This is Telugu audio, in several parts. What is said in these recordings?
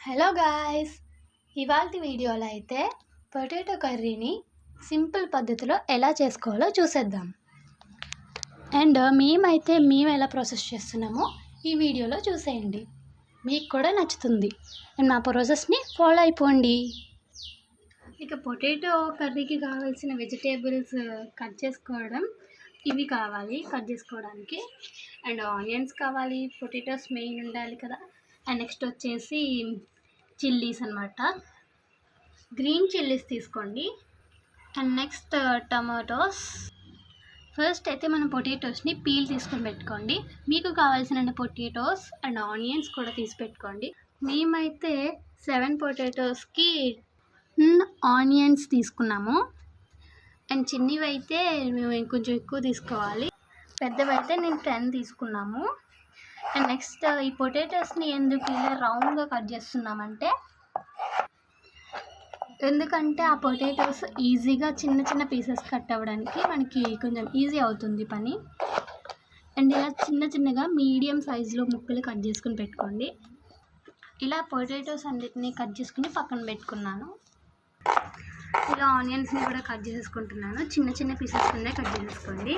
హలో గాయ్స్, ఇవాల్టి వీడియోలో అయితే పొటాటో కర్రీని సింపుల్ పద్ధతిలో ఎలా చేసుకోవాలో చూసేద్దాం. అండ్ మేము ఎలా ప్రాసెస్ చేస్తున్నామో ఈ వీడియోలో చూసేయండి. మీకు కూడా నచ్చుతుంది అండ్ మా ప్రాసెస్ని ఫాలో అయిపోండి. ఇక పొటాటో కర్రీకి కావాల్సిన వెజిటేబుల్స్ కట్ చేసుకోవడం ఇవి కావాలి కట్ చేసుకోవడానికి. అండ్ ఆనియన్స్ కావాలి, పొటాటోస్ మెయిన్ ఉండాలి కదా. అండ్ నెక్స్ట్ వచ్చేసి చిల్లీస్ అన్నమాట, గ్రీన్ చిల్లీస్ తీసుకోండి. And next tomatoes. ఫస్ట్ అయితే మనం పొటాటోస్ని పీల్ తీసుకొని పెట్టుకోండి. మీకు కావాల్సిన పొటాటోస్ అండ్ ఆనియన్స్ కూడా తీసి పెట్టుకోండి. మేమైతే 7 పొటాటోస్కి ఆనియన్స్ తీసుకున్నాము. అండ్ చిన్నవి అయితే మేము కొంచెం ఎక్కువ తీసుకోవాలి, పెద్దవి అయితే నేను 10 తీసుకున్నాము. అండ్ నెక్స్ట్ ఈ పొటాటోస్ని ఎందుకు ఇలా రౌండ్గా కట్ చేస్తున్నామంటే, ఎందుకంటే ఆ పొటాటోస్ ఈజీగా చిన్న చిన్న పీసెస్ కట్ అవ్వడానికి మనకి కొంచెం ఈజీ అవుతుంది పని. అండ్ ఇలా చిన్న చిన్నగా మీడియం సైజులో ముక్కలు కట్ చేసుకుని పెట్టుకోండి. ఇలా పొటాటోస్ అన్నిటిని కట్ చేసుకుని పక్కన పెట్టుకున్నాను. ఇలా ఆనియన్స్ని కూడా కట్ చేసుకుంటున్నాను. చిన్న చిన్న పీసెస్ కింద కట్ చేసుకోండి.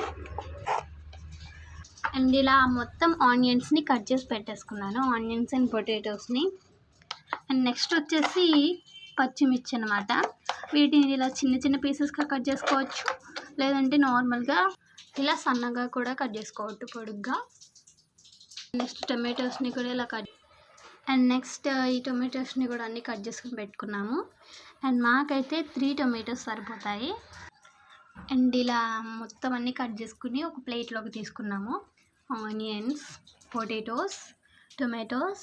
అండ్ ఇలా మొత్తం ఆనియన్స్ని కట్ చేసి పెట్టేసుకున్నాను, ఆనియన్స్ అండ్ పొటాటోస్ని. అండ్ నెక్స్ట్ వచ్చేసి పచ్చిమిర్చి అనమాట. వీటిని ఇలా చిన్న చిన్న పీసెస్గా కట్ చేసుకోవచ్చు, లేదంటే నార్మల్గా ఇలా సన్నగా కూడా కట్ చేసుకోవచ్చు పొడుగ్గా. నెక్స్ట్ టొమాటోస్ని కూడా ఇలా కట్. అండ్ నెక్స్ట్ ఈ టొమాటోస్ని కూడా అన్నీ కట్ చేసుకుని పెట్టుకున్నాము. అండ్ మాకైతే 3 టొమాటోస్ సరిపోతాయి. అండ్ ఇలా మొత్తం అన్నీ కట్ చేసుకుని ఒక ప్లేట్లోకి తీసుకున్నాము. Onions, potatoes, tomatoes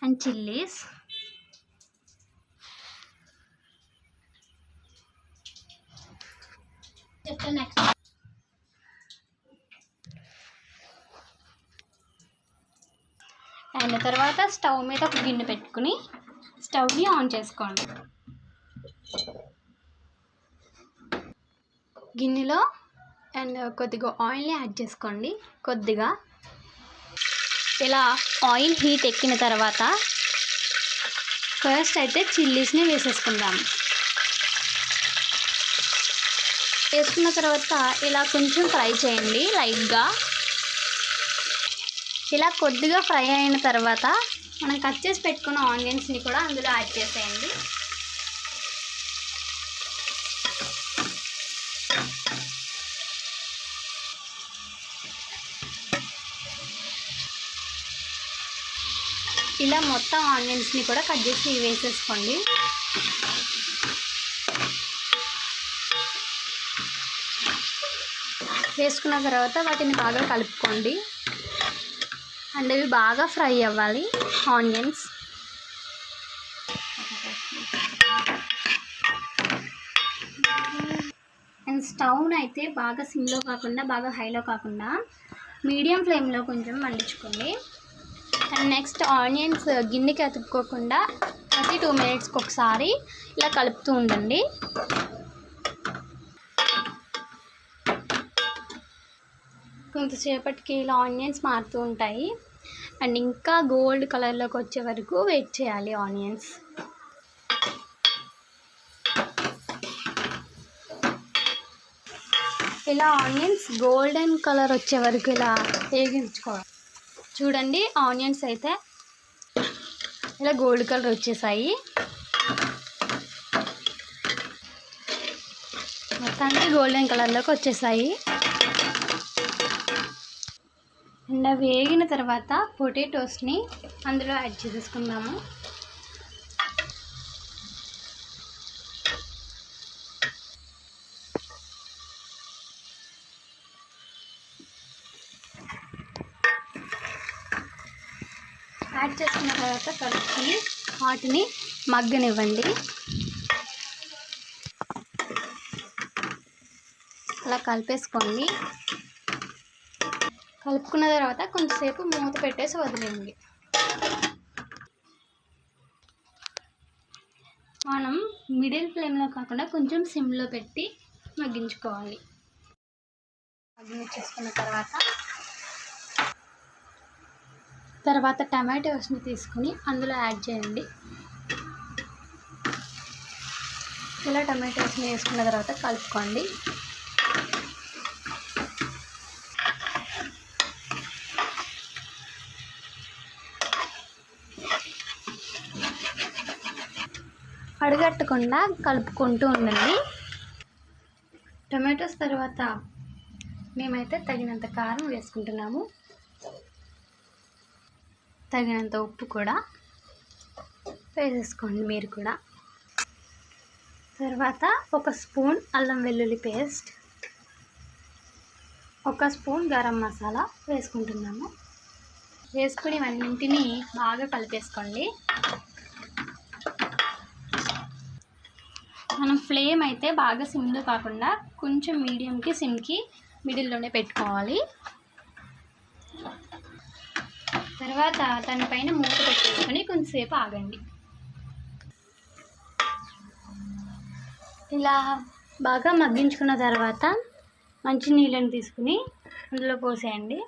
and chillies. Next and తర్వాత స్టవ్ మీద ఒక గిన్నె పెట్టుకుని స్టవ్ని ఆన్ చేసుకోండి. గిన్నెలో అండ్ కొద్దిగా ఆయిల్ని యాడ్ చేసుకోండి. కొద్దిగా ఇలా ఆయిల్ హీట్ ఎక్కిన తర్వాత ఫస్ట్ అయితే చిల్లీస్ని వేసేసుకుందాం. వేసుకున్న తర్వాత ఇలా కొంచెం ఫ్రై చేయండి లైట్గా. ఇలా కొద్దిగా ఫ్రై అయిన తర్వాత మనం కట్ చేసి పెట్టుకున్న ఆనియన్స్ని కూడా అందులో యాడ్ చేసేయండి. ఇలా మొత్తం ఆనియన్స్ని కూడా కట్ చేసి వేసేసుకోండి. వేసుకున్న తర్వాత వాటిని బాగా కలుపుకోండి. అండ్ ఇవి బాగా ఫ్రై అవ్వాలి ఆనియన్స్. అండ్ స్టవ్ని అయితే బాగా సిమ్లో కాకుండా బాగా హైలో కాకుండా మీడియం ఫ్లేమ్లో కొంచెం మండించుకోండి. అండ్ నెక్స్ట్ ఆనియన్స్ గిన్నెకి అతుక్కోకుండా ప్రతి 2 మినిట్స్కి ఒకసారి ఇలా కలుపుతూ ఉండండి. కొంతసేపటికి ఇలా ఆనియన్స్ మారుతూ ఉంటాయి. అండ్ ఇంకా గోల్డ్ కలర్లోకి వచ్చే వరకు వెయిట్ చేయాలి ఆనియన్స్. ఇలా ఆనియన్స్ గోల్డెన్ కలర్ వచ్చే వరకు ఇలా వేగించుకోవాలి. చూడండి, ఆనియన్స్ అయితే ఇలా గోల్డ్ కలర్ వచ్చేసాయి. మొత్తానికి గోల్డెన్ కలర్లోకి వచ్చేసాయి. అండ్ అవి వేగిన తర్వాత పొటాటోస్ని అందులో యాడ్ చేసేసుకుందాము. యాడ్ చేసుకున్న తర్వాత కలుపుకొని వాటిని మగ్గనివ్వండి. అలా కలిపేసుకోండి. కలుపుకున్న తర్వాత కొంచెంసేపు మూత పెట్టేసి వదిలేయండి. మనం మిడిల్ ఫ్లేమ్లో కాకుండా కొంచెం సిమ్లో పెట్టి మగ్గించుకోవాలి. మగ్గించేసుకున్న తర్వాత టమాటోస్ని తీసుకుని అందులో యాడ్ చేయండి. ఇలా టమాటోస్ని వేసుకున్న తర్వాత కలుపుకోండి. అడుగట్టకుండా కలుపుకుంటూ ఉండండి. టమాటోస్ తర్వాత మేమైతే తగినంత కారం వేసుకుంటున్నాము, తగినంత ఉప్పు కూడా వేసేసుకోండి మీరు కూడా. తర్వాత 1 స్పూన్ అల్లం వెల్లుల్లి పేస్ట్, 1 స్పూన్ గరం మసాలా వేసుకుంటున్నాము. వేసుకుని ఇవన్నింటినీ బాగా కలిపేసుకోండి. మనం ఫ్లేమ్ అయితే బాగా సిమ్లో కాకుండా కొంచెం మీడియంకి సిమ్కి మిడిల్లోనే పెట్టుకోవాలి. తర్వాత దానిపైన మూత పెట్టేసుకొని కొంచెంసేపు ఆగండి. ఇలా బాగా మగ్గించుకున్న తర్వాత మంచి నీళ్ళని తీసుకుని అందులో పోసేయండి.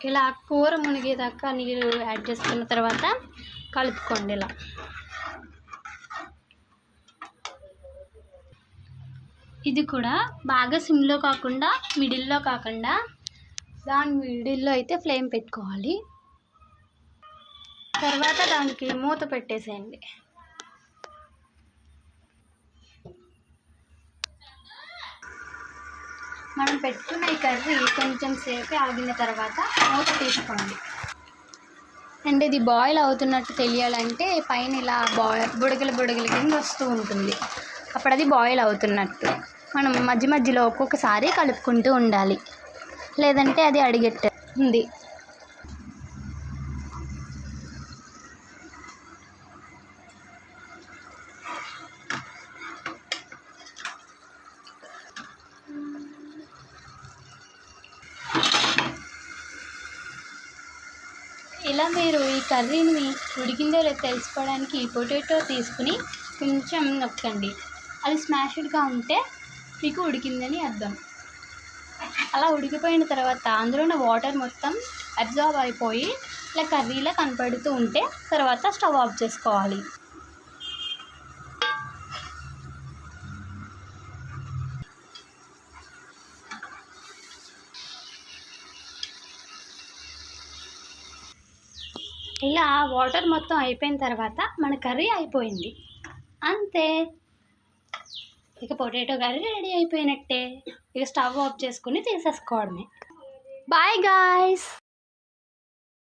ఇలా కూర మునిగేదాకా నీరు యాడ్ చేసుకున్న తర్వాత కలుపుకోండి. ఇలా ఇది కూడా బాగా సిమ్లో కాకుండా మిడిల్లో కాకుండా దాని మిడిల్లో అయితే ఫ్లేమ్ పెట్టుకోవాలి. తర్వాత దానికి మూత పెట్టేసేయండి. మనం పెట్టుకున్న ఈ కర్రీ కొంచెం సేపు ఆగిన తర్వాత మూత తీసుకోండి. అండ్ ఇది బాయిల్ అవుతున్నట్టు తెలియాలంటే పైన ఇలా బుడగలు కింద వస్తూ ఉంటుంది. అప్పుడు అది బాయిల్ అవుతున్నట్టు. మనం మధ్య మధ్యలో ఒక్కొక్కసారి కలుపుకుంటూ ఉండాలి, లేదంటే అది అడిగెట్టుంది. ఇలా మీరు ఈ కర్రీని ఉడికిందో లేదో తెలుసుకోవడానికి పొటాటో తీసుకుని కొంచెం నొక్కండి. అది స్మాష్డ్గా ఉంటే మీకు ఉడికిందని అర్థం. అలా ఉడికిపోయిన తర్వాత అందులో ఉన్న వాటర్ మొత్తం అబ్జార్బ్ అయిపోయి ఇలా కర్రీలా కనపడుతూ ఉంటే తర్వాత స్టవ్ ఆఫ్ చేసుకోవాలి. ఇలా వాటర్ మొత్తం అయిపోయిన తర్వాత మన కర్రీ అయిపోయింది, అంతే. ఇక పొటాటో కర్రీ రెడీ అయిపోయినట్టే. ఇక స్టవ్ ఆఫ్ చేసుకుని తీసేసుకోవడమే. Bye guys.